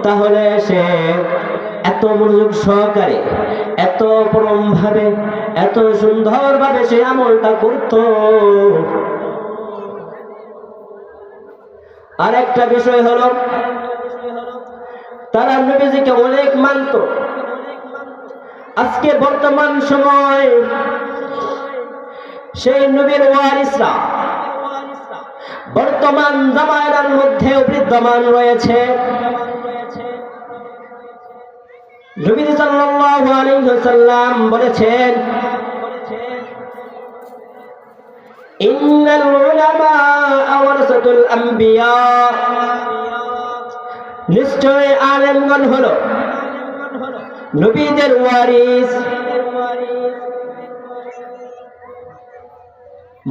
তাহলে সে এত মনোযোগ সহকারে, এত পরম ভাবে, এত সুন্দর ভাবে সে আমলটা করত। আর একটা বিষয় হলো, তারা নবীজিকে অনেক মানত। আজকে বর্তমান সময় সেই নবীর ওয়ারিসরা বর্তমান জামানার মধ্যে বিদ্যমান রয়েছে। নবীজি সাল্লাল্লাহু আলাইহি ওয়াসাল্লাম বলেছেন, ইন্নাল উলামা ওয়ারাসাতুল আম্বিয়া, নিশ্চয় আলেমগণ হলো নবীদের ওয়ারিস।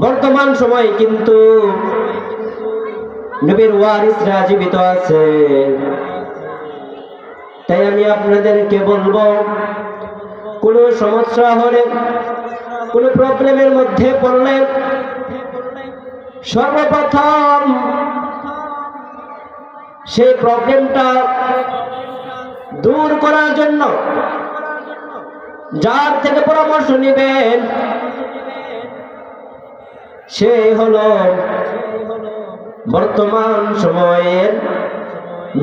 বর্তমান সময় কিন্তু নবীর ওয়ারিসরা জীবিত আছে। তাই আমি আপনাদেরকে বলবো, কোনো সমস্যা হলে, কোনো প্রবলেমের মধ্যে পড়লে সর্বপ্রথম সেই প্রবলেমটা দূর করার জন্য যার থেকে পরামর্শ নেবেন সে হলো বর্তমান সময়ের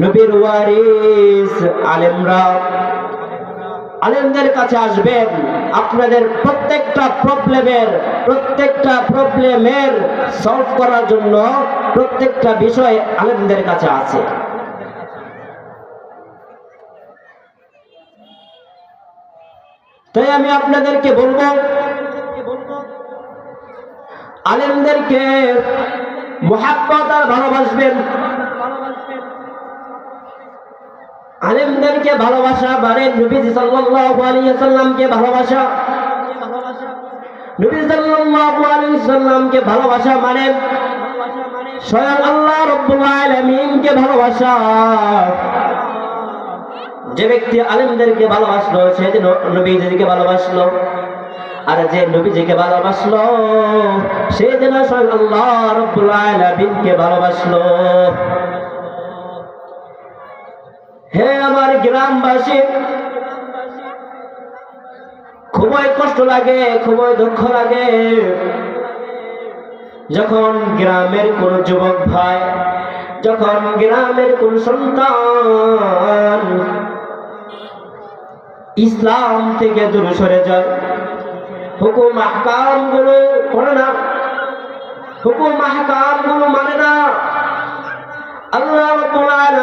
নবীর ওয়ারিস আলেমরা। আলেমদের কাছে আসবেন, আপনাদের প্রত্যেকটা প্রবলেমের সলভ করার জন্য প্রত্যেকটা বিষয় আলেমদের কাছে আছে। তাই আমি আপনাদেরকে বলবো, আলেমদেরকে মুহাব্বত আর ভালোবাসবেন। আলেমদেরকে ভালোবাসা মানে নবীজি সাল্লাল্লাহু আলাইহি ওয়াসাল্লামকে ভালোবাসা। নবী সাল্লাল্লাহু আলাইহি ওয়াসাল্লামকে ভালোবাসা মানে স্বয়ং আল্লাহ রাব্বুল আলামিনকে ভালোবাসা। যে ব্যক্তি আলেমদেরকে ভালোবাসলো সে যে নবীজিকে ভালোবাসলো, আর যে নবীজিকে ভালোবাসলো সে যেন স্বয়ং আল্লাহ রাব্বুল আলামিনকে ভালোবাসলো। হে আমার গ্রামবাসী, খুবই কষ্ট লাগে, খুবই দুঃখ লাগে যখন গ্রামের কোন যুবক ভাই, যখন গ্রামের কোন সন্তান ইসলাম থেকে দূরে সরে যায়, হুকুম আহকাম গুলো করে না, হুকুম আহকাম গুলো মানে না। আল্লাহ রাব্বুল আলামিন